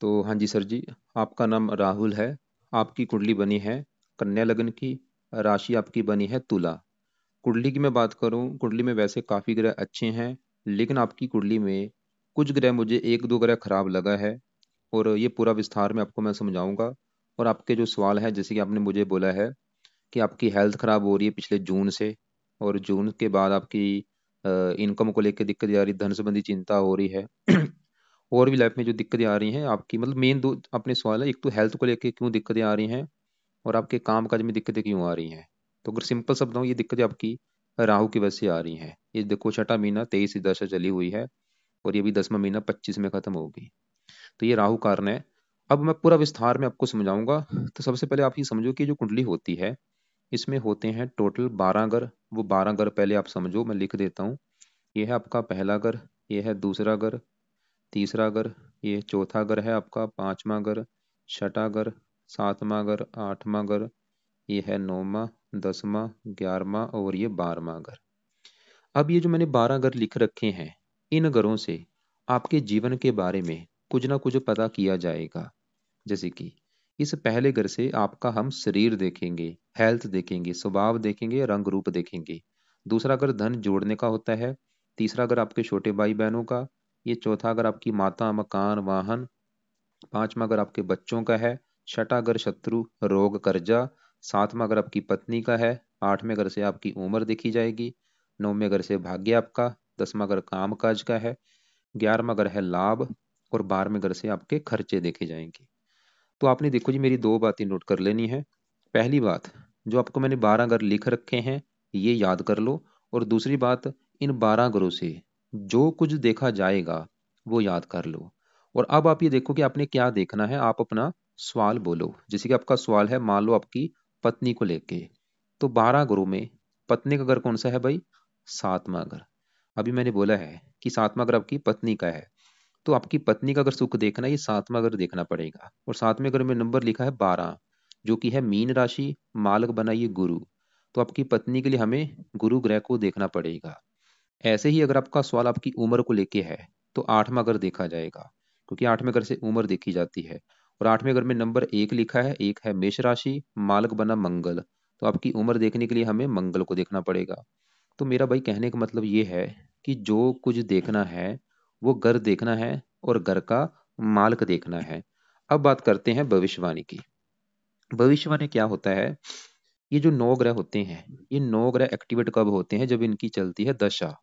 तो हाँ जी सर जी, आपका नाम राहुल है। आपकी कुंडली बनी है कन्या लग्न की। राशि आपकी बनी है तुला। कुंडली की मैं बात करूं, कुंडली में वैसे काफ़ी ग्रह अच्छे हैं, लेकिन आपकी कुंडली में कुछ ग्रह मुझे एक दो ग्रह खराब लगा है। और ये पूरा विस्तार में आपको मैं समझाऊंगा। और आपके जो सवाल है, जैसे कि आपने मुझे बोला है कि आपकी हेल्थ खराब हो रही है पिछले जून से, और जून के बाद आपकी इनकम को लेकर दिक्कत आ रही, धन संबंधी चिंता हो रही है। और भी लाइफ में जो दिक्कतें आ रही हैं आपकी, मतलब मेन दो अपने सवाल है, एक तो हेल्थ को लेके क्यों दिक्कतें आ रही हैं, और आपके काम काज में दिक्कतें क्यों आ रही हैं। तो अगर सिंपल शब्दों में, ये दिक्कतें आपकी राहु की वजह से आ रही हैं। ये देखो, छठा महीना 23 की दशा चली हुई है, और ये भी 10वां महीना 25 में खत्म होगी। तो ये राहु कारण है। अब मैं पूरा विस्तार में आपको समझाऊंगा। तो सबसे पहले आप ये समझो कि जो कुंडली होती है, इसमें होते हैं टोटल 12 घर। वो 12 घर पहले आप समझो, मैं लिख देता हूँ। ये है आपका पहला घर, ये है दूसरा घर, तीसरा घर, ये चौथा घर है आपका, पांचवा घर, छठा घर, सातवां घर, आठवां घर, ये है नौवां, 10वां, 11वां, और ये 12वां घर। अब ये जो मैंने 12 घर लिख रखे हैं, इन घरों से आपके जीवन के बारे में कुछ ना कुछ पता किया जाएगा। जैसे कि इस पहले घर से आपका हम शरीर देखेंगे, हेल्थ देखेंगे, स्वभाव देखेंगे, रंग रूप देखेंगे। दूसरा घर धन जोड़ने का होता है। तीसरा घर आपके छोटे भाई बहनों का। ये चौथा घर आपकी माता, मकान, वाहन। पांचवा घर आपके बच्चों का है। छठा घर शत्रु, रोग, कर्जा। सातवां घर आपकी पत्नी का है। आठवें घर से आपकी उम्र देखी जाएगी। नौवें घर से भाग्य आपका। 10वां घर काम काज का है। 11वां घर है लाभ। और 12वें घर से आपके खर्चे देखे जाएंगे। तो आपने देखो जी, मेरी दो बातें नोट कर लेनी है। पहली बात, जो आपको मैंने 12 घर लिख रखे हैं, ये याद कर लो। और दूसरी बात, इन 12 घरों से जो कुछ देखा जाएगा वो याद कर लो। और अब आप ये देखो कि आपने क्या देखना है। आप अपना सवाल बोलो। जैसे कि आपका सवाल है, मान लो आपकी पत्नी को लेके। तो 12 घरों में पत्नी का घर कौन सा है भाई? सातवां घर। अभी मैंने बोला है कि सातवां घर आपकी पत्नी का है। तो आपकी पत्नी का अगर सुख देखना है, ये सातवां घर देखना पड़ेगा। और सातवें घर में नंबर लिखा है 12, जो कि है मीन राशि। मालक बनाइए गुरु। तो आपकी पत्नी के लिए हमें गुरु ग्रह को देखना पड़ेगा। ऐसे ही अगर आपका सवाल आपकी उम्र को लेके है, तो आठवां घर देखा जाएगा, क्योंकि आठवें घर से उम्र देखी जाती है। और आठवें घर में नंबर 1 लिखा है, एक है मेष राशि, मालक बना मंगल। तो आपकी उम्र देखने के लिए हमें मंगल को देखना पड़ेगा। तो मेरा भाई कहने का मतलब ये है कि जो कुछ देखना है वो घर देखना है, और घर का मालिक देखना है। अब बात करते हैं भविष्यवाणी की। भविष्यवाणी क्या होता है? ये जो 9 ग्रह होते हैं, ये 9 ग्रह एक्टिवेट कब होते हैं? जब इनकी चलती है दशा।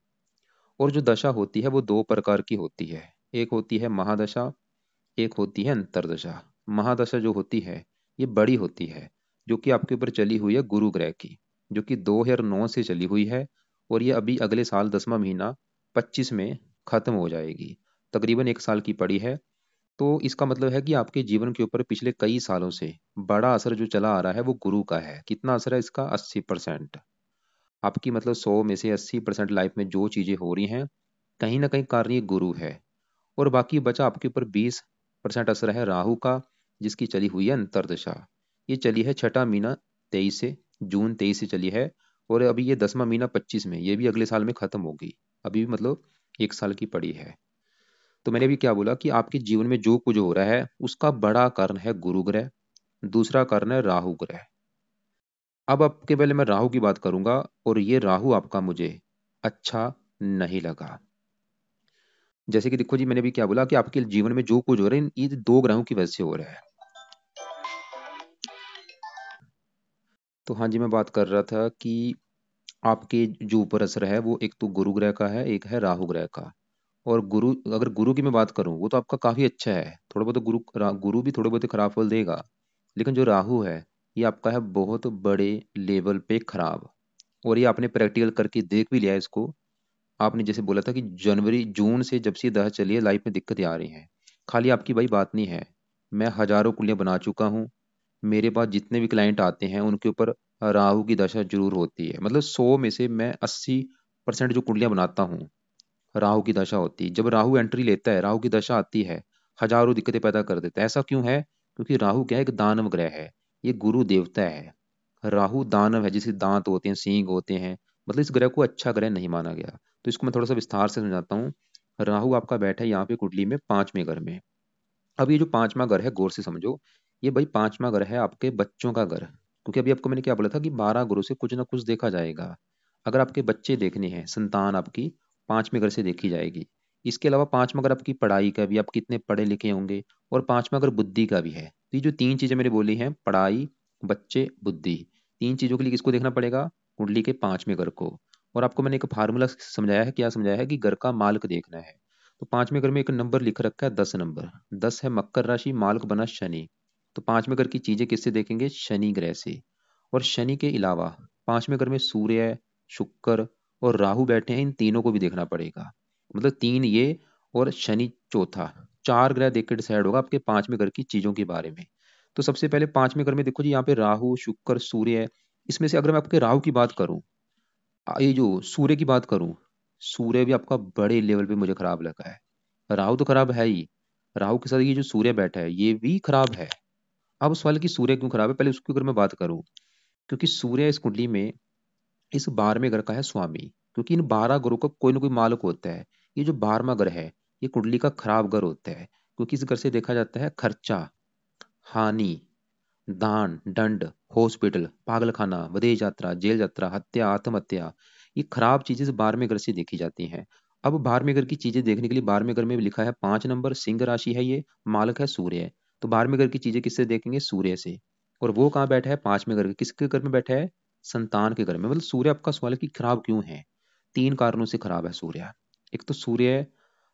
और जो दशा होती है वो दो प्रकार की होती है। एक होती है महादशा, एक होती है अंतरदशा। महादशा जो होती है, ये बड़ी होती है, जो कि आपके ऊपर चली हुई है गुरु ग्रह की, जो कि 2009 से चली हुई है। और ये अभी अगले साल 10वां महीना 25 में खत्म हो जाएगी। तकरीबन 1 साल की पड़ी है। तो इसका मतलब है कि आपके जीवन के ऊपर पिछले कई सालों से बड़ा असर जो चला आ रहा है वो गुरु का है। कितना असर है इसका? 80%। आपकी मतलब 100 में से 80% लाइफ में जो चीजें हो रही हैं, कहीं ना कहीं कारण ये गुरु है। और बाकी बचा आपके ऊपर 20% असर है राहु का, जिसकी चली हुई है अंतरदशा। ये चली है छठा महीना 23 से, जून 23 से चली है। और अभी ये 10वां महीना 25 में, ये भी अगले साल में खत्म होगी। अभी भी मतलब 1 साल की पड़ी है। तो मैंने भी क्या बोला कि आपके जीवन में जो कुछ हो रहा है उसका बड़ा कारण है गुरु ग्रह, दूसरा कारण है राहु ग्रह। अब आपके पहले मैं राहु की बात करूंगा, और ये राहु आपका मुझे अच्छा नहीं लगा। जैसे कि देखो जी, मैंने भी क्या बोला कि आपके जीवन में जो कुछ हो रहा है, ये दो ग्रहों की वजह से हो रहा है। तो हाँ जी, मैं बात कर रहा था कि आपके जो ऊपर असर है वो एक तो गुरु ग्रह का है, एक है राहु ग्रह का। और गुरु, अगर गुरु की मैं बात करूं, वो तो आपका काफी अच्छा है। थोड़ा बहुत गुरु भी थोड़े बहुत खराब फल देगा। लेकिन जो राहु है, ये आपका है बहुत बड़े लेवल पे खराब। और ये आपने प्रैक्टिकल करके देख भी लिया है इसको। आपने जैसे बोला था कि जनवरी जून से जब से दह चली है, लाइफ में दिक्कतें आ रही हैं। खाली आपकी भाई बात नहीं है, मैं हजारों कुंडलियां बना चुका हूँ। मेरे पास जितने भी क्लाइंट आते हैं उनके ऊपर राहु की दशा जरूर होती है। मतलब 100 में से मैं 80% जो कुंडलियां बनाता हूँ, राहु की दशा होती है। जब राहु एंट्री लेता है, राहु की दशा आती है, हजारों दिक्कतें पैदा कर देता है। ऐसा क्यों है? क्योंकि राहु क्या है? एक दानव ग्रह है, ये गुरु देवता है। राहु दानव है, जिसे दांत होते हैं, सींग होते हैं। मतलब इस ग्रह को अच्छा ग्रह नहीं माना गया। तो इसको मैं थोड़ा सा विस्तार से समझाता हूँ। राहु आपका बैठा है यहाँ पे कुंडली में 5वें घर में। अब ये जो पांचवा घर है, गौर से समझो, ये भाई पांचवा घर है आपके बच्चों का घर, क्योंकि अभी आपको मैंने क्या बोला था कि 12 घरों से कुछ ना कुछ देखा जाएगा। अगर आपके बच्चे देखने हैं, संतान आपकी पांचवें घर से देखी जाएगी। इसके अलावा पांचवा घर आपकी पढ़ाई का भी, आप कितने पढ़े लिखे होंगे, और पांचवा घर बुद्धि का भी है। तो ये जो तीन चीजें मैंने बोली हैं, पढ़ाई, बच्चे, बुद्धि, तीन चीजों के लिए किसको देखना पड़ेगा? कुंडली के पांचवें घर को। और आपको मैंने एक फार्मूला समझाया है, क्या समझाया है, कि घर का मालिक देखना है। तो पांचवें घर में एक नंबर लिख रखा है, 10 नंबर। 10 है मकर राशि, मालिक बना शनि। तो पांचवें घर की चीजें किससे देखेंगे? शनि ग्रह से। और शनि के अलावा पांचवें घर में सूर्य, शुक्र और राहु बैठे हैं, इन तीनों को भी देखना पड़ेगा। मतलब तीन ये और शनि चौथा, चार ग्रह देख के डिसाइड होगा आपके पांचवें घर की चीजों के बारे में। तो सबसे पहले पांचवें घर में देखो जी, यहाँ पे राहु, शुक्र, सूर्य है। इसमें से अगर मैं आपके राहु की बात करूं, ये जो सूर्य की बात करूं, सूर्य भी आपका बड़े लेवल पे मुझे खराब लगा है। राहु तो खराब है ही, राहु के साथ ये जो सूर्य बैठा है ये भी खराब है। अब सवाल है कि सूर्य क्यों खराब है, पहले उसके ऊपर मैं बात करूं। क्योंकि सूर्य इस कुंडली में इस 12वें घर का है स्वामी। क्योंकि इन 12 घरों का कोई ना कोई मालिक होता है। ये जो 12वां घर है, ये कुंडली का खराब घर होता है। क्योंकि इस घर से देखा जाता है खर्चा, हानि, दान, दंड, हॉस्पिटल, पागलखाना, विदेश यात्रा, जेल यात्रा, हत्या, आत्महत्या, ये खराब चीजें 12वें घर से देखी जाती हैं। अब 12वें घर की चीजें देखने के लिए 12वें घर में भी लिखा है 5 नंबर, सिंह राशि है, ये मालक है सूर्य। तो 12वें घर की चीजें किससे देखेंगे? सूर्य से। और वो कहाँ बैठा है? 5वें घर, किसके घर में बैठा है? संतान के घर में। मतलब सूर्य आपका सवाल है कि खराब क्यों है? तीन कारणों से खराब है सूर्य। एक तो सूर्य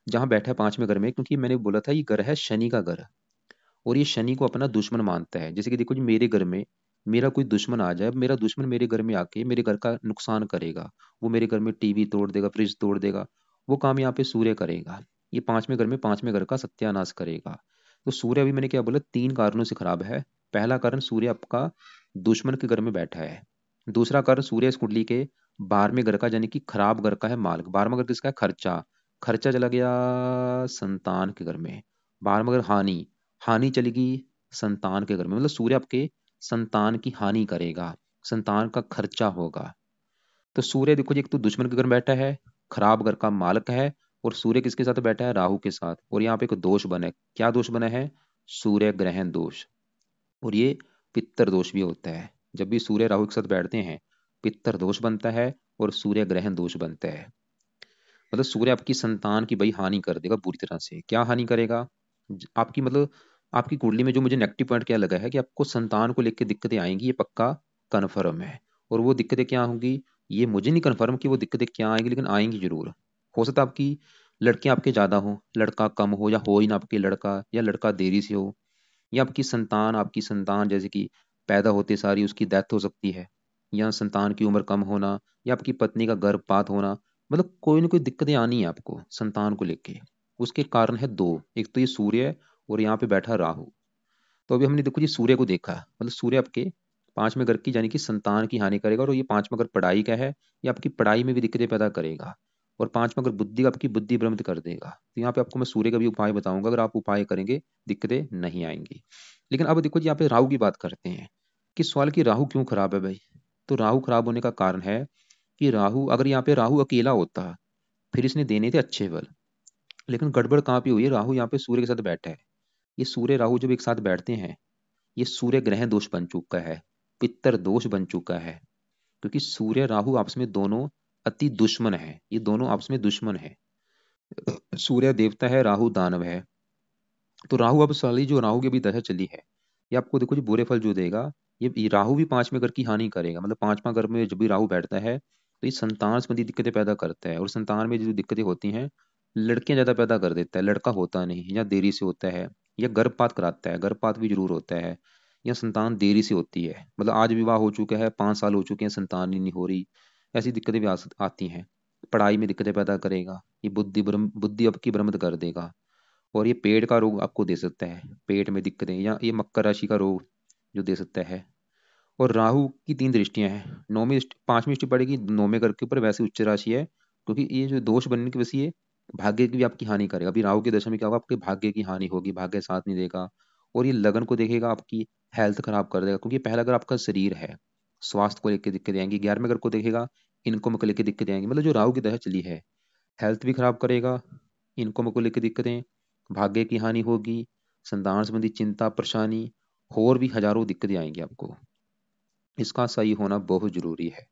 जहां बैठा है 5वें घर में, क्योंकि मैंने बोला था ये घर है शनि का घर, और ये शनि को अपना दुश्मन मानता है। जैसे कि देखो जी, मेरे घर में मेरा कोई दुश्मन आ जाए, मेरा दुश्मन मेरे घर में आके मेरे घर का नुकसान करेगा, वो मेरे घर में टीवी तोड़ देगा, फ्रिज तोड़ देगा, वो काम यहाँ पे सूर्य करेगा। ये पांचवें घर में पांचवें घर का सत्यानाश करेगा। तो सूर्य, अभी मैंने क्या बोला, तीन कारणों से खराब है। पहला कारण, सूर्य आपका दुश्मन के घर में बैठा है। दूसरा कारण, सूर्य इस कुंडली के 12वें घर का, यानी कि खराब घर का है मालिक। 12वां घर किसका है? खर्चा, खर्चा चला गया संतान के घर में। 12वां घर हानि, हानि चलेगी संतान के घर में। मतलब सूर्य आपके संतान की हानि करेगा, संतान का खर्चा होगा। तो सूर्य देखो जी, एक तो दुश्मन के घर में बैठा है, खराब घर का मालिक है। और सूर्य किसके साथ बैठा है? राहु के साथ। और यहाँ पे एक दोष बना है, क्या दोष बना है? सूर्य ग्रहण दोष। और ये पित्तर दोष भी होता है। जब भी सूर्य राहु के साथ बैठते हैं, पित्तर दोष बनता है और सूर्य ग्रहण दोष बनता है। मतलब सूर्य आपकी संतान की भाई हानि कर देगा बुरी तरह से। क्या हानि करेगा? आपकी मतलब आपकी कुंडली में जो मुझे नेगेटिव पॉइंट क्या लगा है, कि आपको संतान को लेकर दिक्कतें आएंगी, ये पक्का कन्फर्म है। और वो दिक्कतें क्या होंगी, ये मुझे नहीं कन्फर्म कि वो दिक्कतें क्या आएंगी, लेकिन आएंगी जरूर। हो सकता है आपकी लड़कियां आपके ज्यादा हो, लड़का कम हो, या हो ही ना आपके लड़का, या लड़का देरी से हो, या आपकी संतान जैसे कि पैदा होते सारी उसकी डेथ हो सकती है, या संतान की उम्र कम होना, या आपकी पत्नी का गर्भपात होना। मतलब कोई ना कोई दिक्कतें आनी है आपको संतान को लेके। उसके कारण है दो, एक तो ये सूर्य और यहाँ पे बैठा राहु। तो अभी हमने देखो जी सूर्य को देखा, मतलब सूर्य आपके पांचवें घर की, यानी कि संतान की हानि करेगा। और ये पांचवा घर पढ़ाई का है, ये आपकी पढ़ाई में भी दिक्कतें पैदा करेगा। और पांचवा घर बुद्धि, आपकी बुद्धि भ्रमित कर देगा। तो यहाँ पे आपको मैं सूर्य का भी उपाय बताऊंगा, अगर आप उपाय करेंगे दिक्कतें नहीं आएंगी। लेकिन अब देखो जी, यहाँ पे राहु की बात करते हैं कि सवाल की राहु क्यों खराब है भाई। तो राहु खराब होने का कारण है कि राहु, अगर यहाँ पे राहु अकेला होता फिर इसने देने थे अच्छे बल। लेकिन गड़बड़ कहाँ पे हुई है, राहु यहाँ पे सूर्य के साथ बैठा है। ये सूर्य राहु जब एक साथ बैठते हैं, ये सूर्य ग्रह दोष बन चुका है, पित्तर दोष बन चुका है। क्योंकि सूर्य राहु आपस में दोनों अति दुश्मन है, ये दोनों आपस में दुश्मन है। सूर्य देवता है, राहु दानव है। तो राहु, अब साली जो राहु की अभी दशा चली है, ये आपको देखो जी बुरे फल जो देगा। ये राहु भी पांचवें घर की हानि करेगा। मतलब पांचवा घर में जब भी राहु बैठता है, तो ये संतान संबंधी दिक्कतें पैदा करता है। और संतान में जो दिक्कतें होती हैं, लड़कियां ज्यादा पैदा कर देता है, लड़का होता नहीं, या देरी से होता है, या गर्भपात कराता है, गर्भपात भी जरूर होता है, या संतान देरी से होती है। मतलब आज विवाह हो चुका है, 5 साल हो चुके हैं, संतान ही नहीं हो रही, ऐसी दिक्कतें भी आती हैं। पढ़ाई में दिक्कतें पैदा करेगा, ये बुद्धि आपकी भ्रमित कर देगा। और ये पेट का रोग आपको दे सकता है, पेट में दिक्कतें, या ये मकर राशि का रोग जो दे सकता है। और राहु की 3 दृष्टियां हैं, नौवीं पांचवी दृष्टि पड़ेगी नौवें घर के ऊपर, वैसे उच्च राशि है। क्योंकि ये जो दोष बनने की वजह से ये भाग्य की भी आपकी हानि करेगा। अभी राहु की दशा में क्या होगा, आपके भाग्य की हानि होगी, भाग्य साथ नहीं देगा। और ये लगन को देखेगा, आपकी हेल्थ खराब कर देगा। क्योंकि पहला अगर आपका शरीर है, स्वास्थ्य को लेकर दिक्कतें आएंगी। 11वें घर को देखेगा, इनकम को लेकर दिक्कतें आएंगी। मतलब जो राहु की दशा चली है, हेल्थ भी खराब करेगा, इनकम को लेकर दिक्कतें, भाग्य की हानि होगी, संतान संबंधी चिंता परेशानी और भी हजारों दिक्कतें आएंगी आपको। इसका सही होना बहुत जरूरी है।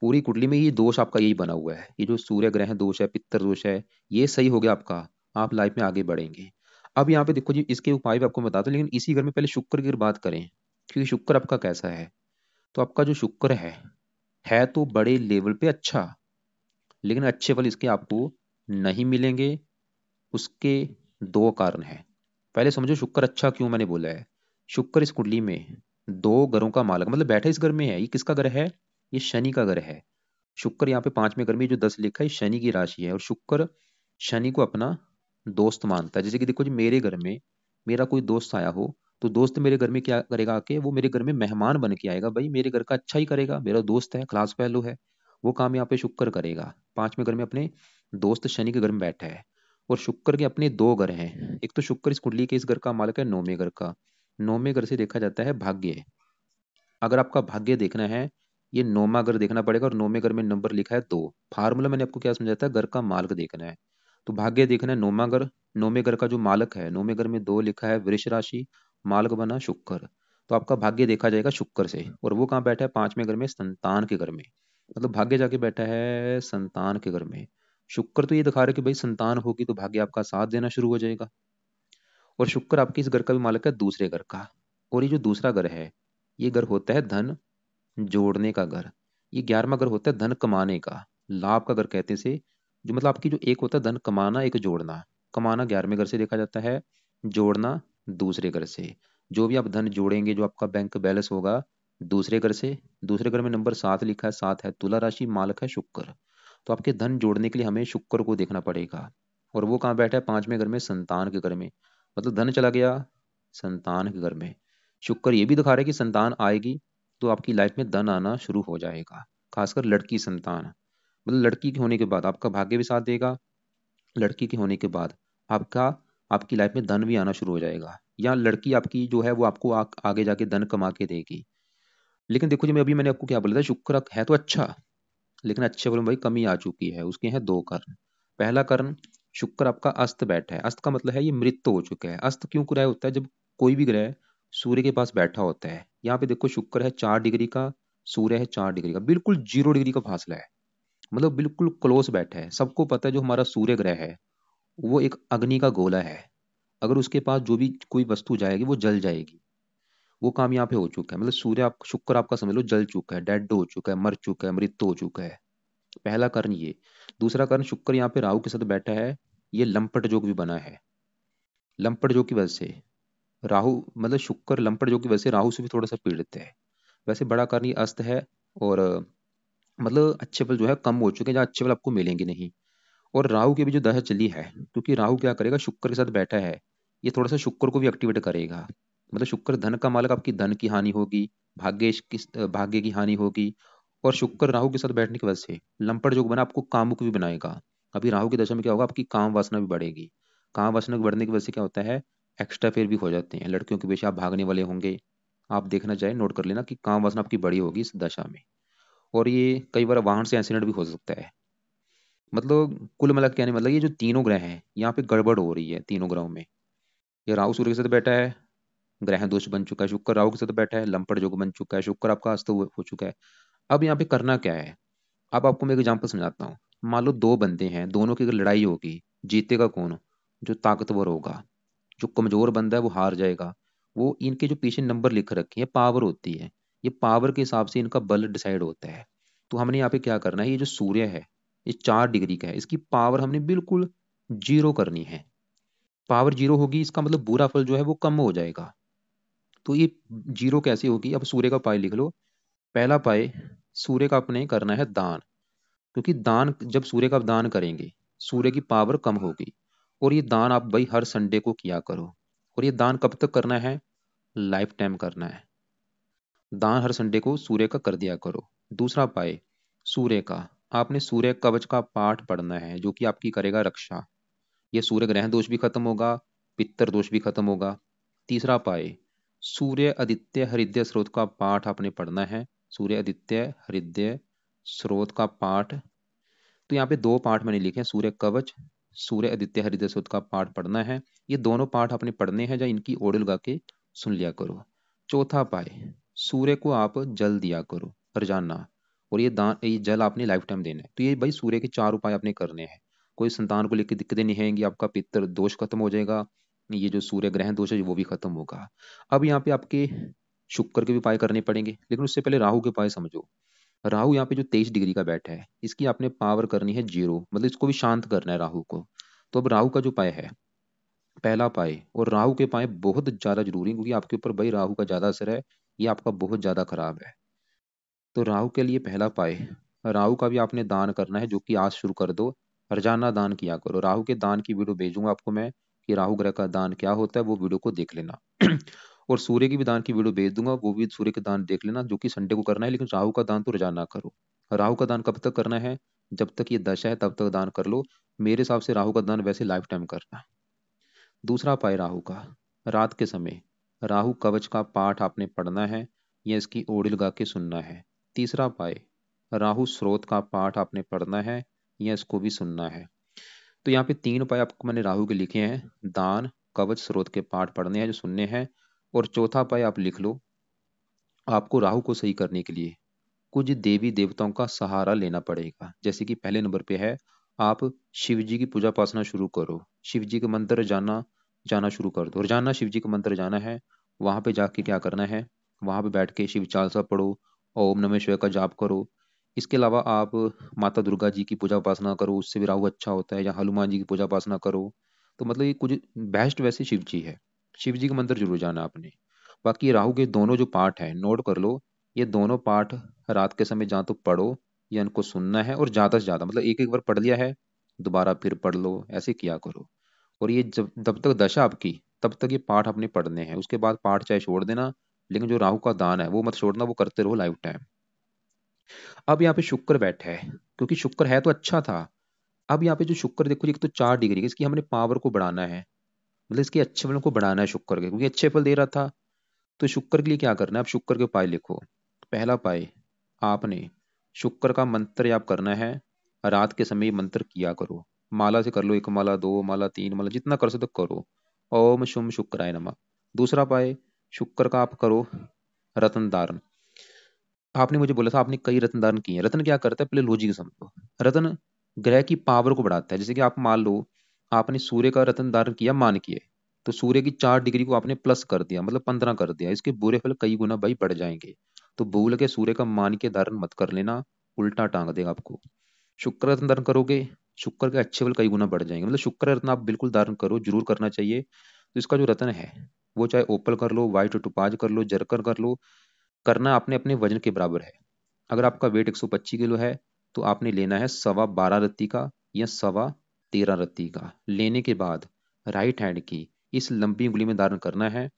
पूरी कुंडली में ये दोष आपका यही बना हुआ है, ये जो सूर्य ग्रह दोष है, पित्तर दोष है, ये सही हो गया आपका, आप लाइफ में आगे बढ़ेंगे। अब यहाँ पे देखो जी, इसके उपाय भी आपको बताता हूँ, लेकिन इसी घर में पहले शुक्र की अगर बात करें, क्योंकि शुक्र आपका कैसा है। तो आपका जो शुक्र है तो बड़े लेवल पे अच्छा, लेकिन अच्छे फल इसके आपको नहीं मिलेंगे। उसके दो कारण हैं। पहले समझो शुक्र अच्छा क्यों मैंने बोला है। शुक्र इस कुंडली में दो घरों का मालक, मतलब बैठा इस घर में है। ये किसका घर है? ये शनि का घर है। शुक्र यहाँ पे पांचवें घर में जो 10 लिखा है, शनि की राशि है। और शुक्र शनि को अपना दोस्त मानता है। जैसे कि देखो जी, मेरे घर में मेरा कोई दोस्त आया हो, तो दोस्त मेरे घर में क्या करेगा आके, वो मेरे घर में मेहमान बन के आएगा। भाई मेरे घर का अच्छा ही करेगा, मेरा दोस्त है, क्लास फेलो है, वो काम यहाँ पे शुक्र करेगा। पांचवें घर में अपने दोस्त शनि के घर में बैठा है। और शुक्र के अपने दो घर हैं। एक तो शुक्र इस कुंडली के इस घर का मालिक है नौवें घर का। नौवें घर से देखा जाता है भाग्य। अगर आपका भाग्य देखना है, ये नौवां घर देखना पड़ेगा। और नौवें घर में नंबर लिखा है 2। फार्मूला मैंने आपको क्या समझाया था, घर का मालिक देखना है। तो भाग्य देखना है नौवां घर। नौवें घर का जो मालिक है, नौवें घर में 2 लिखा है, वृष राशि, मालिक बना शुक्र। तो आपका भाग्य देखा जाएगा शुक्र से। और वो कहाँ बैठा है? पांचवें घर में, संतान के घर में। मतलब भाग्य जाके बैठा है संतान के घर में। शुक्र तो ये दिखा रहा है कि भाई संतान होगी तो भाग्य आपका साथ देना शुरू हो जाएगा। और शुक्र आपके इस घर का भी मालिक है, दूसरे घर का। और ये जो दूसरा घर है, ये घर होता है धन जोड़ने का घर। ये 11वां घर होता है धन कमाने का, लाभ का घर कहते हैं से। जो मतलब आपकी जो एक होता है धन कमाना, एक जोड़ना। कमाना 11वें घर से देखा जाता है, जोड़ना दूसरे घर से। जो भी आप धन जोड़ेंगे, जो आपका बैंक बैलेंस होगा, दूसरे घर से। दूसरे घर में नंबर 7 लिखा है, 7 है तुला राशि, मालक है शुक्र। तो आपके धन जोड़ने के लिए हमें शुक्र को देखना पड़ेगा। और वो कहाँ बैठा है? पांचवें घर में, संतान के घर में। मतलब धन चला गया संतान के घर में। शुक्र ये भी दिखा रहा है कि संतान आएगी तो आपकी लाइफ में धन आना शुरू हो जाएगा। खासकर लड़की संतान, मतलब लड़की के होने के बाद आपका भाग्य भी साथ देगा। लड़की के होने के बाद आपका आपकी लाइफ में धन भी आना शुरू हो जाएगा। या लड़की आपकी जो है वो आपको आगे जाके धन कमा के देगी। लेकिन देखो जी, मैंने आपको क्या बोला था, शुक्र है तो अच्छा, लेकिन अच्छे बोलो भाई कमी आ चुकी है। उसके हैं दो कारण। पहला कारण, शुक्र आपका अस्त बैठा है। अस्त का मतलब है ये मृत हो चुका है। अस्त क्यों ग्रह होता है? जब कोई भी ग्रह सूर्य के पास बैठा होता है। यहाँ पे देखो शुक्र है 4 डिग्री का, सूर्य है 4 डिग्री का, बिल्कुल 0 डिग्री का फासला है। मतलब बिल्कुल क्लोज बैठा है। सबको पता है जो हमारा सूर्य ग्रह है वो एक अग्नि का गोला है। अगर उसके पास जो भी कोई वस्तु जाएगी वो जल जाएगी। वो काम यहाँ पे हो चुका है। मतलब शुक्र आपका समझ लो जल चुका है, डेड हो चुका है, मर चुका है, मृत्यु हो चुका है। पहला कारण ये। दूसरा कारण, शुक्र यहाँ पे राहु के साथ बैठा है। ये लंपट योग भी बना है। लंपट योग की वजह से राहु, मतलब शुक्र लंपट योग की वजह से राहु से भी थोड़ा सा पीड़ित है। वैसे बड़ा कारण ये अस्त है। और मतलब अच्छे फल जो है कम हो चुके हैं, जहाँ अच्छे फल आपको मिलेंगे नहीं। और राहु की भी जो दशा चली है, क्योंकि राहु क्या करेगा, शुक्र के साथ बैठा है, ये थोड़ा सा शुक्र को भी एक्टिवेट करेगा। मतलब शुक्र धन का मालक, आपकी धन की हानि होगी, भाग्य की हानि होगी। और शुक्र राहु के साथ बैठने की वजह से लंपट योग बना, आपको कामुक भी बनाएगा। अभी राहु की दशा में क्या होगा, आपकी काम वासना भी बढ़ेगी। काम वासना बढ़ने की वजह से क्या होता है, एक्स्ट्रा फेयर भी हो जाते हैं। लड़कियों के पीछे आप भागने वाले होंगे। आप देखना चाहे नोट कर लेना कि काम वासना आपकी बड़ी होगी इस दशा में। और ये कई बार वाहन से एक्सीडेंट भी हो सकता है। मतलब कुल मिला के कहने मतलब ये जो तीनों ग्रह हैं यहाँ पे गड़बड़ हो रही है तीनों ग्रहों में। ये राहु सूर्य के साथ बैठा है, ग्रह दोष बन चुका है। शुक्र राहु के साथ बैठा है, लंपट योग बन चुका है। शुक्र आपका अस्त हो चुका है। अब यहाँ पे करना क्या है, अब आपको मैं एग्जाम्पल समझाता हूँ। मान लो दो बंदे हैं, दोनों की अगर लड़ाई होगी, जीतेगा कौन? जो ताकतवर होगा। जो कमजोर बंदा है वो हार जाएगा। वो इनके जो पीछे नंबर लिख रखे हैं, पावर होती है। ये पावर के हिसाब से इनका बल डिसाइड होता है। तो हमने यहाँ पे क्या करना है, ये जो सूर्य है ये 4 डिग्री का है, इसकी पावर हमने बिल्कुल जीरो करनी है। पावर जीरो होगी, इसका मतलब बुरा फल जो है वो कम हो जाएगा। तो ये जीरो कैसे होगी? अब सूर्य का पाई लिख लो। पहला पाई सूर्य का अपने करना है दान। क्योंकि दान, जब सूर्य का दान करेंगे, सूर्य की पावर कम होगी। और ये दान आप भाई हर संडे को किया करो। और ये दान कब तक करना है? लाइफ टाइम करना है। दान हर संडे को सूर्य का कर दिया करो। दूसरा पाए सूर्य का, आपने सूर्य कवच का पाठ पढ़ना है, जो कि आपकी करेगा रक्षा। ये सूर्य ग्रहण दोष भी खत्म होगा, पित्तर दोष भी खत्म होगा। तीसरा पाए सूर्य आदित्य हृदय स्रोत का पाठ आपने पढ़ना है। सूर्य आदित्य हृदय स्रोत का पाठ। तो यहाँ पे 2 पाठ मैंने लिखे हैं, सूर्य कवच, सूर्य आदित्य हृदय सुध का पाठ पढ़ना है। ये दोनों पाठ आपने पढ़ने हैं, या इनकी ओड लगा के सुन लिया करो। चौथा पाए, सूर्य को आप जल दिया करो रोजाना, और ये जल आपने लाइफ टाइम देना है। तो ये भाई सूर्य के 4 उपाय आपने करने हैं। कोई संतान को लेकर दिक्कतें नहीं आएंगी, आपका पितृ दोष खत्म हो जाएगा, ये जो सूर्य ग्रहण दोष है वो भी खत्म होगा। अब यहाँ पे आपके शुक्र के भी उपाय करने पड़ेंगे, लेकिन उससे पहले राहु के उपाय समझो। राहु यहाँ पे जो 23 डिग्री का बैठा है, इसकी आपने पावर करनी है 0, मतलब इसको भी शांत करना है राहु को। तो अब राहु का जो उपाय है, पहला उपाय, और राहु के उपाय बहुत ज्यादा जरूरी है, क्योंकि आपके ऊपर भाई राहु का ज्यादा असर है, ये आपका बहुत ज्यादा खराब है। तो राहु के लिए पहला उपाय, राहु का भी आपने दान करना है, जो कि आज शुरू कर दो। रोजाना दान किया करो। राहु के दान की वीडियो भेजूंगा आपको मैं, कि राहु ग्रह का दान क्या होता है, वो वीडियो को देख लेना। और सूर्य की भी दान की वीडियो भेज दूंगा, वो भी सूर्य के दान देख लेना, जो कि संडे को करना है, लेकिन राहु का दान तो रोजाना करो। राहु का दान कब तक करना है? जब तक ये दशा है तब तक दान कर लो। मेरे हिसाब से राहु का दान वैसे लाइफ टाइम करना। दूसरा उपाय राहु का, रात के समय राहु कवच का पाठ आपने पढ़ना है, या इसकी ओड़ी लगा के सुनना है। तीसरा उपाय, राहु स्रोत का पाठ आपने पढ़ना है, या इसको भी सुनना है। तो यहाँ पे 3 उपाय आपको मैंने राहु के लिखे हैं, दान, कवच, स्रोत के पाठ पढ़ने हैं जो सुनने हैं। और चौथा उपाय आप लिख लो, आपको राहु को सही करने के लिए कुछ देवी देवताओं का सहारा लेना पड़ेगा। जैसे कि पहले नंबर पे है, आप शिव जी की पूजा उपासना शुरू करो। शिव जी के मंदिर जाना जाना शुरू कर दो। रोजाना शिव जी के मंदिर जाना है। वहां पे जाके क्या करना है, वहां पे बैठ के शिव चालीसा पढ़ो, ओम नमः शिवाय का जाप करो। इसके अलावा आप माता दुर्गा जी की पूजा उपासना करो, उससे भी राहु अच्छा होता है। या हनुमान जी की पूजा उपासना करो। तो मतलब ये कुछ बेस्ट वैसे शिव जी है। शिव जी के मंदिर जरूर जाना आपने। बाकी राहु के दोनों जो पाठ है नोट कर लो। ये दोनों पाठ रात के समय जहाँ तो पढ़ो, या इनको सुनना है, और ज्यादा से ज्यादा मतलब एक एक बार पढ़ लिया है, दोबारा फिर पढ़ लो, ऐसे किया करो। और ये जब तक दशा आपकी, तब तक ये पाठ आपने पढ़ने हैं। उसके बाद पाठ चाहे छोड़ देना, लेकिन जो राहु का दान है वो मत छोड़ना, वो करते रहो लाइफ टाइम। अब यहाँ पे शुक्र बैठा है, क्योंकि शुक्र है तो अच्छा था। अब यहाँ पे जो शुक्र देखो जी, एक तो 4 डिग्री की इसकी हमने पावर को बढ़ाना है, मतलब इसके अच्छे फलों को बढ़ाना है शुक्र के, क्योंकि अच्छे फल दे रहा था। तो शुक्र के लिए क्या करना है, अब शुक्र के उपाय लिखो। पहला उपाय, आपने शुक्र का मंत्र याप करना है। रात के समय ये मंत्र किया करो। माला से कर लो, 1 माला, 2 माला, 3 माला, जितना कर सकते हो करो। ओम शुम शुक्राय नमः। दूसरा उपाय, शुक्र का आप करो रत्न धारण। आपने मुझे बोला था आपने कई रत्न धारण किए हैं। रत्न क्या करता है, पहले लॉजिक समझो। रत्न ग्रह की पावर को बढ़ाता है। जैसे कि आप मान लो आपने सूर्य का रत्न धारण किया, मान किए, तो सूर्य की 4 डिग्री को आपने प्लस कर दिया, मतलब 15 कर दिया। इसके बुरे फल कई गुना भाई बढ़ जाएंगे। तो भूल के सूर्य का मान के धारण मत कर लेना, उल्टा टांग देगा आपको। शुक्र रत्न धारण करोगे, शुक्र के अच्छे फल कई गुना बढ़ जाएंगे। मतलब शुक्र रत्न आप बिल्कुल धारण करो, जरूर करना चाहिए। तो इसका जो रत्न है, वो चाहे ओपल कर लो, व्हाइट टुपाज कर लो, जरकर कर लो, करना अपने अपने वजन के बराबर है। अगर आपका वेट 125 किलो है, तो आपने लेना है 12.25 रत्ती का, या 13.25 रत्ती का। लेने के बाद राइट हैंड की इस लंबी उंगली में धारण करना है,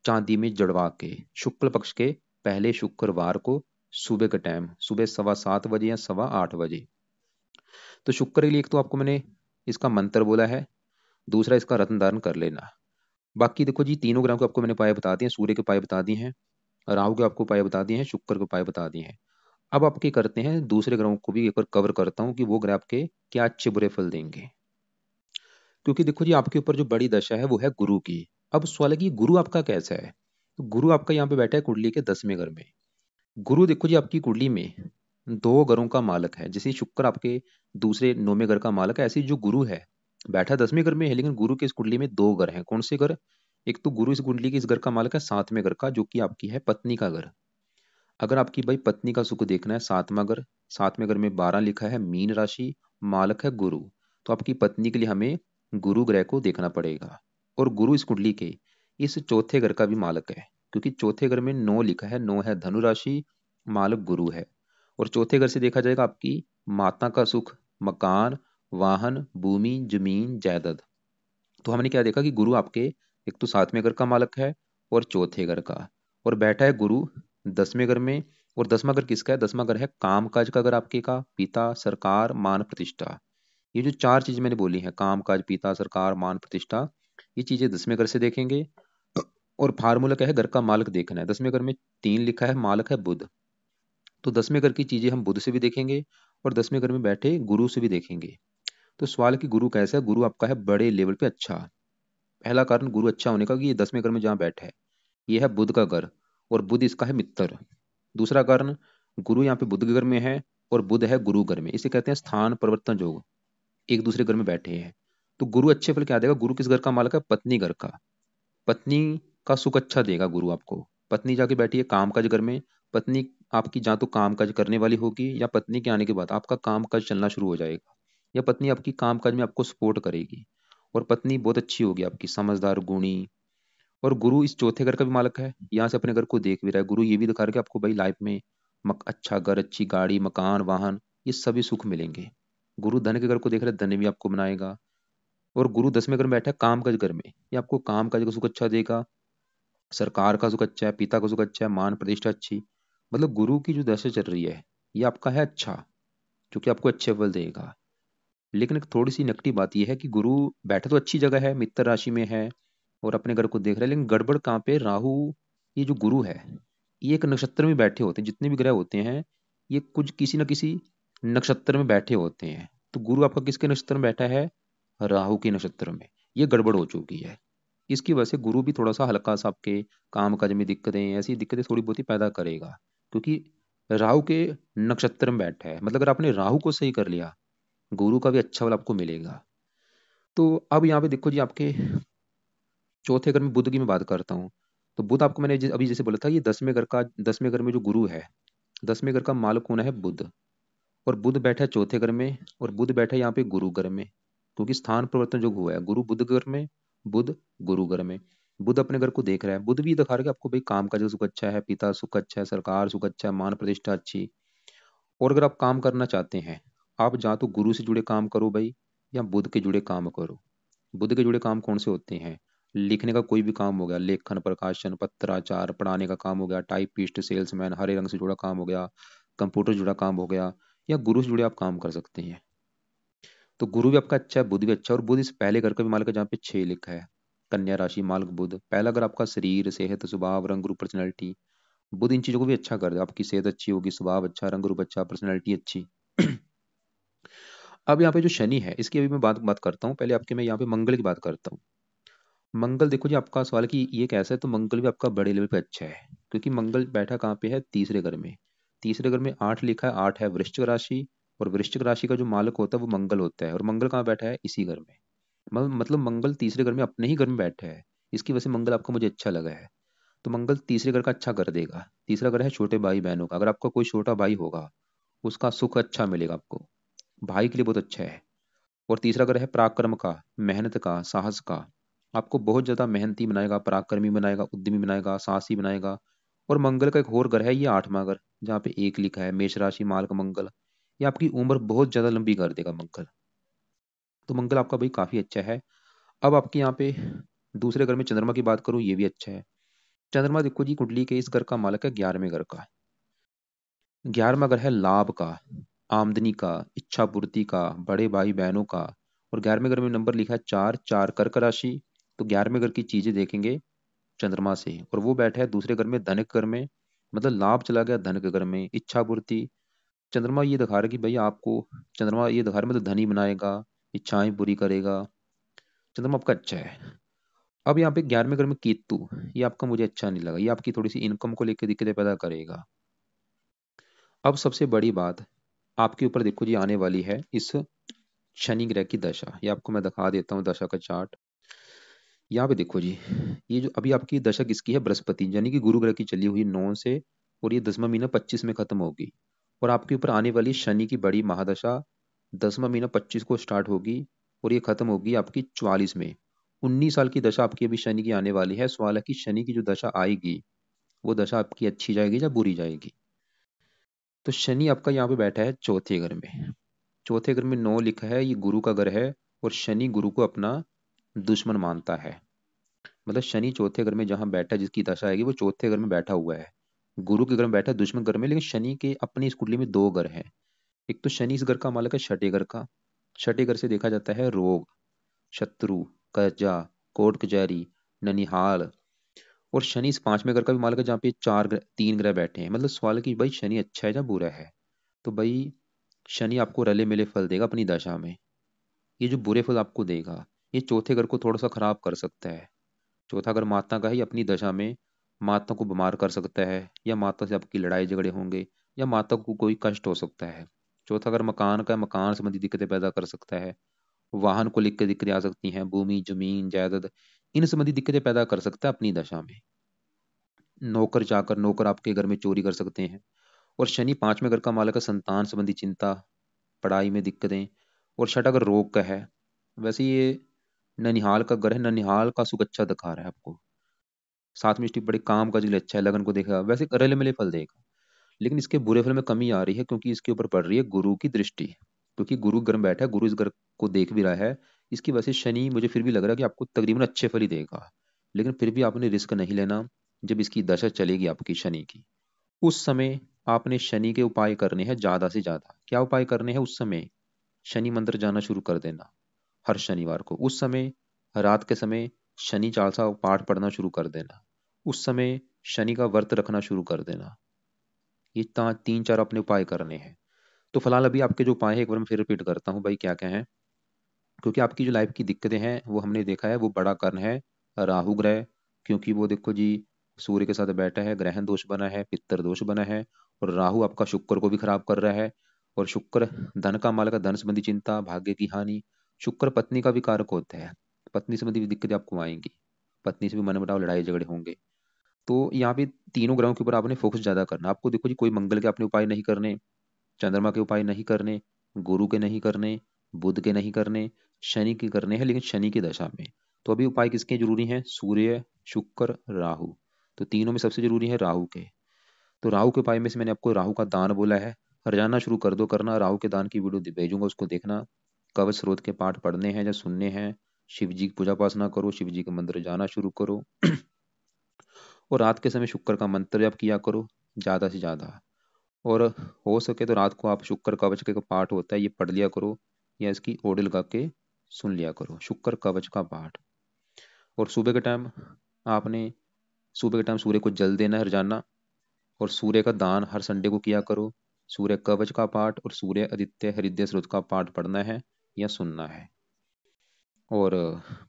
चांदी में जड़वा के, शुक्ल पक्ष के पहले शुक्रवार को, सुबह का टाइम, सुबह 7:15 बजे या 8:15 बजे। तो शुक्र के लिए एक तो आपको मैंने इसका मंत्र बोला है, दूसरा इसका रत्न धारण कर लेना। बाकी देखो जी, तीनों ग्रहों के आपको मैंने उपाय बता दिए। सूर्य के उपाय बता दिए हैं, राहु के आपको उपाय बता दिए हैं, शुक्र के उपाय बता दिए हैं। अब आप क्या करते हैं, दूसरे ग्रहों को भी एक बार कवर करता हूँ, कि वो ग्रह आपके क्या अच्छे बुरे फल देंगे। क्योंकि देखो जी, आपके ऊपर जो बड़ी दशा है वो है गुरु की। अब सवाल है कि गुरु आपका कैसा है। तो गुरु आपका यहाँ पे बैठा है कुंडली के 10वें घर में। गुरु देखो जी, आपकी कुंडली में 2 घरों का मालक है। जैसे शुक्र आपके दूसरे 9वें घर का मालक है, ऐसे ही जो गुरु है बैठा 10वें घर में है, लेकिन गुरु के इस कुंडली में 2 घर हैं। कौन से घर? एक तो गुरु इस कुंडली के इस घर का मालक है 7वें घर का, जो कि आपकी है पत्नी का घर। अगर आपकी भाई पत्नी का सुख देखना है, 7वां घर, 7वें घर में 12 लिखा है, मीन राशि, मालक है गुरु। तो आपकी पत्नी के लिए हमें गुरु ग्रह को देखना पड़ेगा। और गुरु इस कुंडली के इस चौथे घर का भी मालक है, क्योंकि चौथे घर में 9 लिखा है, 9 है धनु राशि, मालक गुरु है। और चौथे घर से देखा जाएगा आपकी माता का सुख, मकान, वाहन, भूमि, जमीन, जायदाद। तो हमने क्या देखा कि गुरु आपके एक तो 7वें घर का मालक है, और चौथे घर का, और बैठा है गुरु 10वें घर में। और 10वां घर किसका है? 10वां घर है काम काज का घर आपके का, पिता, सरकार, मान, प्रतिष्ठा। ये जो 4 चीज मैंने बोली हैं, काम काज, पिता, सरकार, मान, प्रतिष्ठा, ये चीजें 10वें घर से देखेंगे। और फार्मूला क्या है, घर का मालक देखना है। 10वें घर में 3 लिखा है, मालक है बुध। तो 10वें घर की चीजें हम बुध से भी देखेंगे, और 10वें घर में बैठे गुरु से भी देखेंगे। तो सवाल है कि गुरु कैसा है? गुरु आपका है बड़े लेवल पे अच्छा। पहला कारण गुरु अच्छा होने का कि ये 10वें घर में जहाँ बैठा है, ये है बुध का घर, और बुध इसका है मित्र। दूसरा कारण, गुरु यहाँ पे बुध के घर में है और बुध है गुरु घर में, इसे कहते हैं स्थान परिवर्तन योग, एक दूसरे घर में बैठे हैं। तो गुरु अच्छे फल क्या देगा? गुरु किस घर का मालक है? पत्नी घर का। पत्नी का सुख अच्छा देगा गुरु आपको। पत्नी जाके बैठी है काम काज घर में, पत्नी आपकी जहाँ तो काम काज करने वाली होगी, या पत्नी के आने के बाद आपका काम काज चलना शुरू हो जाएगा, या पत्नी आपकी काम काज में आपको सपोर्ट करेगी। और पत्नी बहुत अच्छी होगी आपकी, समझदार, गुणी। और गुरु इस चौथे घर का भी मालक है, यहाँ से अपने घर को देख भी रहा है। गुरु ये भी दिखा रहा है कि आपको भाई लाइफ में अच्छा घर, अच्छी गाड़ी, मकान, वाहन, ये सभी सुख मिलेंगे। गुरु धन के घर को देख रहा है, धन भी आपको बनाएगा। और गुरु 10वें घर में बैठा है काम काज घर में, ये आपको काम काज का सुख अच्छा देगा, सरकार का सुख अच्छा है, पिता का सुख अच्छा है, मान प्रतिष्ठा अच्छी। मतलब गुरु की जो दशा चल रही है, ये आपका है अच्छा, जो कि आपको अच्छे फल देगा। लेकिन एक थोड़ी सी नेगेटिव बात यह है कि गुरु बैठा तो अच्छी जगह है, मित्र राशि में है और अपने घर को देख रहा है, लेकिन गड़बड़ कहाँ पे? राहु, ये जो गुरु है, ये एक नक्षत्र में बैठे होते हैं। जितने भी ग्रह होते हैं, ये कुछ किसी न किसी नक्षत्र में बैठे होते हैं। तो गुरु आपका किसके नक्षत्र में बैठा है? राहु के नक्षत्र में। ये गड़बड़ हो चुकी है। इसकी वजह से गुरु भी थोड़ा सा हल्का सा आपके काम काज में दिक्कतें, ऐसी दिक्कतें थोड़ी बहुत ही पैदा करेगा, क्योंकि राहु के नक्षत्र में बैठा है। मतलब अगर आपने राहु को सही कर लिया, गुरु का भी अच्छा फल आपको मिलेगा। तो अब यहाँ पे देखो जी, आपके चौथे घर में बुध की मैं बात करता हूँ। तो बुध आपको मैंने अभी जैसे बोला था, ये 10वें घर में जो गुरु है, 10वें घर का मालक कौन है? बुध। और बुध बैठा है चौथे घर में, और बुध बैठा है यहाँ पे गुरु घर में, क्योंकि स्थान परिवर्तन जो हुआ है, गुरु बुध घर में, बुध गुरु घर में। बुध अपने घर को देख रहा है। बुध भी दिखा रहा है कि आपको भाई काम का जो सुख अच्छा है, पिता सुख अच्छा है, सरकार सुख अच्छा है, मान प्रतिष्ठा अच्छी। और अगर आप काम करना चाहते हैं, आप या तो गुरु से जुड़े काम करो भाई, या बुध के जुड़े काम करो। बुध के जुड़े काम कौन से होते हैं? लिखने का कोई भी काम हो गया, लेखन, प्रकाशन, पत्राचार, पढ़ाने का काम हो गया, टाइपिस्ट, सेल्समैन, हरे रंग से जुड़ा काम हो गया, कंप्यूटर से जुड़ा काम हो गया, या गुरु से जुड़े आप काम कर सकते हैं। तो गुरु भी आपका अच्छा है, बुध भी अच्छा है। और बुध इस पहले घर का भी मालक है, जहाँ पे 6 लिखा है, कन्या राशि मालक बुध। पहला घर आपका शरीर, सेहत, स्वभाव, रंग रूप, पर्सनैलिटी। बुध इन चीजों को भी अच्छा कर दे, आपकी सेहत अच्छी होगी, स्वभाव अच्छा, रंग रूप अच्छा, पर्सनैलिटी अच्छी। अब यहाँ पे जो शनि है, इसकी अभी मैं बात बात करता हूँ। पहले आपके मैं यहाँ पे मंगल की बात करता हूँ। मंगल देखो जी, आपका सवाल है कि ये कैसा है, तो मंगल भी आपका बड़े लेवल पे अच्छा है, क्योंकि मंगल बैठा कहाँ पे है? तीसरे घर में। तीसरे घर में 8 लिखा है, 8 है वृश्चिक राशि, और वृश्चिक राशि का जो मालक होता है वो मंगल होता है। और मंगल कहाँ बैठा है? इसी घर में। मतलब मंगल तीसरे घर में, अपने ही घर में बैठा है। इसकी वजह से मंगल आपको मुझे अच्छा लगा है। तो मंगल तीसरे घर का अच्छा कर देगा। तीसरा घर है छोटे भाई बहनों का। अगर आपका कोई छोटा भाई होगा, उसका सुख अच्छा मिलेगा आपको, भाई के लिए बहुत अच्छा है। और तीसरा घर है पराक्रम का, मेहनत का, साहस का। आपको बहुत ज्यादा मेहनती बनाएगा, पराक्रमी बनाएगा, उद्यमी बनाएगा, साहसी बनाएगा। और मंगल का एक और घर है, ये 8वां घर, जहाँ पे 1 लिखा है, मेष राशि मालक मंगल। ये आपकी उम्र बहुत ज्यादा लंबी कर देगा मंगल। तो मंगल आपका भाई काफी अच्छा है। अब आपके यहाँ पे दूसरे घर में चंद्रमा की बात करूँ, ये भी अच्छा है। चंद्रमा देखो जी, कुंडली के इस घर का मालक है 11वें घर का। 11वां घर है लाभ का, आमदनी का, इच्छा पूर्ति का, बड़े भाई बहनों का। और 11वें घर में नंबर लिखा है 4, 4 कर्क राशि। तो 11वें घर की चीजें देखेंगे चंद्रमा से। और वो बैठा है दूसरे घर में, धन के घर में। मतलब लाभ चला गया धन के घर में, इच्छा पूर्ति। चंद्रमा ये दिखा रहा है कि भाई आपको, चंद्रमा ये दिखा रहा है मतलब धनी बनाएगा, इच्छाएं पूरी करेगा। चंद्रमा आपका अच्छा है। अब यहाँ पे 11वें घर में केतु, ये आपका मुझे अच्छा नहीं लगा। ये आपकी थोड़ी सी इनकम को लेकर दिक्कतें पैदा करेगा। अब सबसे बड़ी बात आपके ऊपर देखो जी आने वाली है, इस शनि ग्रह की दशा। ये आपको मैं दिखा देता हूँ दशा का चार्ट। यहाँ पे देखो जी, ये जो अभी आपकी दशा किसकी है? बृहस्पति, यानी कि गुरु ग्रह की चली हुई 9 से, और ये 10वां महीना 25 में खत्म होगी। और आपके ऊपर आने वाली शनि की बड़ी महादशा 10वां महीना 25 को स्टार्ट होगी, और ये खत्म होगी आपकी 44 में। 19 साल की दशा आपकी अभी शनि की आने वाली है। सवाल है कि शनि की जो दशा आएगी, वो दशा आपकी अच्छी जाएगी या बुरी जाएगी? तो शनि आपका यहाँ पे बैठा है चौथे घर में। चौथे घर में 9 लिखा है, ये गुरु का घर है। और शनि गुरु को अपना दुश्मन मानता है। मतलब शनि चौथे घर में जहां बैठा, जिसकी दशा आएगी, वो चौथे घर में बैठा हुआ है। गुरु के घर में बैठा है, दुश्मन घर में। लेकिन शनि के अपनी इस कुंडली में 2 घर हैं। एक तो शनि इस घर का मालक है छठे घर का। छठे घर से देखा जाता है रोग, शत्रु, कर्जा, कोर्ट कचहरी, ननिहाल। और शनि इस 5वें घर का भी मालक है, जहाँ पे 3 ग्रह बैठे हैं। मतलब सवाल है कि भाई शनि अच्छा है या बुरा है? तो भाई शनि आपको रले मिले फल देगा अपनी दशा में। ये जो बुरे फल आपको देगा, ये चौथे घर को थोड़ा सा खराब कर सकता है। चौथा घर माता का ही अपनी दशा में माता को बीमार कर सकता है, या माता से आपकी लड़ाई झगड़े होंगे, या माता को कोई कष्ट हो सकता है। चौथा घर मकान का, मकान संबंधी दिक्कतें पैदा कर सकता है। वाहन को लेकर दिक्कतें आ सकती हैं, भूमि जमीन जायदाद इन संबंधी दिक्कतें पैदा कर सकता है अपनी दशा में। नौकर चाकर, नौकर आपके घर में चोरी कर सकते हैं। और शनि पांचवें घर का मालक है, संतान संबंधी चिंता, पढ़ाई में दिक्कतें। और छठा घर रोग का है। वैसे ये ननिहाल का घर है, ननिहाल का सुख अच्छा दिखा रहा है आपको। साथ में स्टिक बड़े काम काज के लिए अच्छा है, लगन को देखा वैसे रले मिले फल देगा। लेकिन इसके बुरे फल में कमी आ रही है, क्योंकि इसके ऊपर पड़ रही है गुरु की दृष्टि। क्योंकि गुरु घर में बैठा है, गुरु इस घर को देख भी रहा है। इसकी वजह से शनि मुझे फिर भी लग रहा है कि आपको तकरीबन अच्छे फल ही देगा। लेकिन फिर भी आपने रिस्क नहीं लेना। जब इसकी दशा चलेगी आपकी शनि की, उस समय आपने शनि के उपाय करने हैं ज्यादा से ज्यादा। क्या उपाय करने हैं उस समय? शनि मंत्र जाना शुरू कर देना हर शनिवार को। उस समय रात के समय शनि चालीसा पाठ पढ़ना शुरू कर देना। उस समय शनि का व्रत रखना शुरू कर देना। ये तीन चार अपने उपाय करने हैं। तो फिलहाल अभी आपके जो उपाय है एक बार मैं फिर रिपीट करता हूँ भाई, क्या क्या है। क्योंकि आपकी जो लाइफ की दिक्कतें हैं वो हमने देखा है, वो बड़ा कारण है राहु ग्रह। क्योंकि वो देखो जी, सूर्य के साथ बैठा है, ग्रहण दोष बना है, पित्तर दोष बना है। और राहु आपका शुक्र को भी खराब कर रहा है। और शुक्र धन का मालक है, धन संबंधी चिंता, भाग्य की हानि। शुक्र पत्नी का भी कारक होता है। पत्नी संबंधी भी दिक्कतें आपको आएंगी। पत्नी से भी मनमुटाव, लड़ाई झगड़े होंगे। तो यहाँ पे तीनों ग्रहों के ऊपर आपने फोकस ज्यादा करना। आपको देखो जी, कोई मंगल के अपने उपाय नहीं करने, चंद्रमा के उपाय नहीं करने, गुरु के नहीं करने, बुध के नहीं करने, शनि के करने हैं, लेकिन शनि की दशा में। तो अभी उपाय किसके जरूरी हैं? सूर्य, शुक्र, राहु। तो तीनों में सबसे जरूरी है राहु के। तो राहु के उपाय में से मैंने आपको राहु का दान बोला है। रोजाना शुरू कर दो करना। राहु के दान की वीडियो भेजूंगा, उसको देखना। कवच स्रोत के पाठ पढ़ने हैं या सुनने हैं। शिव जी की पूजा उपासना करो, शिव जी के मंदिर जाना शुरू करो। और रात के समय शुक्र का मंत्र जप किया करो ज्यादा से ज्यादा। और हो सके तो रात को आप शुक्र कवच के पाठ होता है, ये पढ़ लिया करो, या इसकी ऑडियो लगा के सुन लिया करो, शुक्र कवच का पाठ। और सुबह के टाइम आपने, सुबह के टाइम सूर्य को जल देना है रोजाना। और सूर्य का दान हर संडे को किया करो। सूर्य कवच का पाठ और सूर्य आदित्य हृदय स्रोत का पाठ पढ़ना है या सुनना है। और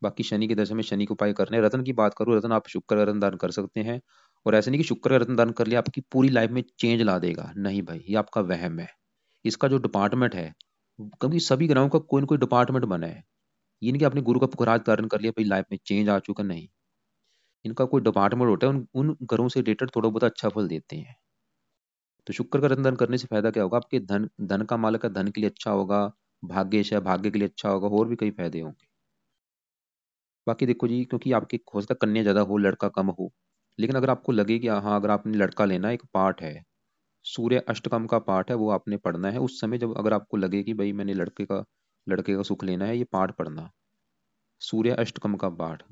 बाकी शनि की दशा में शनि के उपाय करने हैं। रत्न की बात करूँ, रत्न आप शुक्र का रत्न दान कर सकते हैं। और ऐसे नहीं कि शुक्र का रत्न दान कर लिया आपकी पूरी लाइफ में चेंज ला देगा, नहीं भाई, ये आपका वहम है। इसका जो डिपार्टमेंट है, कभी सभी ग्रहों का कोई ना कोई डिपार्टमेंट बना है। ये नहीं कि आपने गुरु का पुखराज धारण कर लिया भाई लाइफ में चेंज आ चुका, नहीं। इनका कोई डिपार्टमेंट होता है, उन ग्रहों से रिलेटेड थोड़ा बहुत अच्छा फल देते हैं। तो शुक्र का रत्न दान करने से फायदा क्या होगा? आपके धन, धन का मालक है, धन के लिए अच्छा होगा। भाग्यश है, भाग्य के लिए अच्छा होगा। और भी कई फायदे होंगे। बाकी देखो जी, क्योंकि आपके हो सकता है कन्या ज्यादा हो, लड़का कम हो। लेकिन अगर आपको लगे कि हाँ, अगर आपने लड़का लेना है, एक पाठ है, सूर्य अष्टकम का पाठ है, वो आपने पढ़ना है उस समय। जब अगर आपको लगे कि भाई मैंने लड़के का सुख लेना है, ये पाठ पढ़ना, सूर्य अष्टकम का पाठ,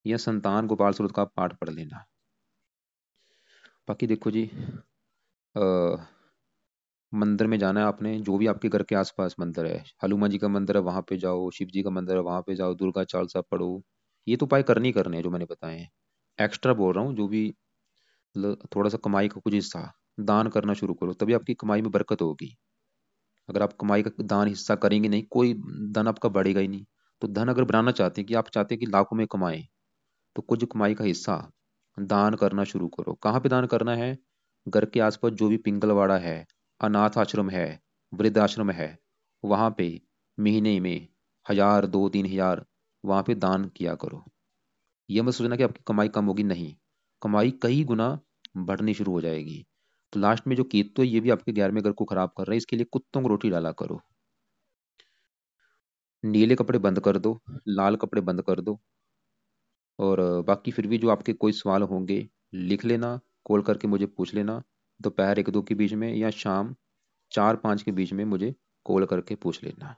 या संतान गोपाल स्रोत का पाठ पढ़ लेना। बाकी देखो जी, आ, मंदिर में जाना है आपने, जो भी आपके घर के आसपास मंदिर है, हनुमान जी का मंदिर है वहां पे जाओ, शिव जी का मंदिर है वहां पे जाओ, दुर्गा चालीसा पढ़ो। ये तो उपाय करने ही करने हैं जो मैंने बताए हैं। एक्स्ट्रा बोल रहा हूँ, जो भी थोड़ा सा कमाई का कुछ हिस्सा दान करना शुरू करो, तभी आपकी कमाई में बरकत होगी। अगर आप कमाई का दान हिस्सा करेंगे नहीं, कोई धन आपका बढ़ेगा ही नहीं। तो धन अगर बनाना चाहते हैं, कि आप चाहते हैं कि लाखों में कमाएं, तो कुछ कमाई का हिस्सा दान करना शुरू करो। कहाँ पे दान करना है? घर के आसपास जो भी पिंगलवाड़ा है, अनाथ आश्रम है, वृद्ध आश्रम है, वहां पे महीने में 1000 2 3 हज़ार वहां पे दान किया करो। ये मत सोचना कि आपकी कमाई कम होगी, नहीं। कमाई कई गुना बढ़नी शुरू हो जाएगी। तो लास्ट में जो केतु है, ये भी आपके 11वें घर को खराब कर रहा है। इसके लिए कुत्तों को रोटी डाला करो। नीले कपड़े बंद कर दो, लाल कपड़े बंद कर दो। और बाकी फिर भी जो आपके कोई सवाल होंगे, लिख लेना, कॉल करके मुझे पूछ लेना। दोपहर 1 2 के बीच में, या शाम 4 5 के बीच में मुझे कॉल करके पूछ लेना।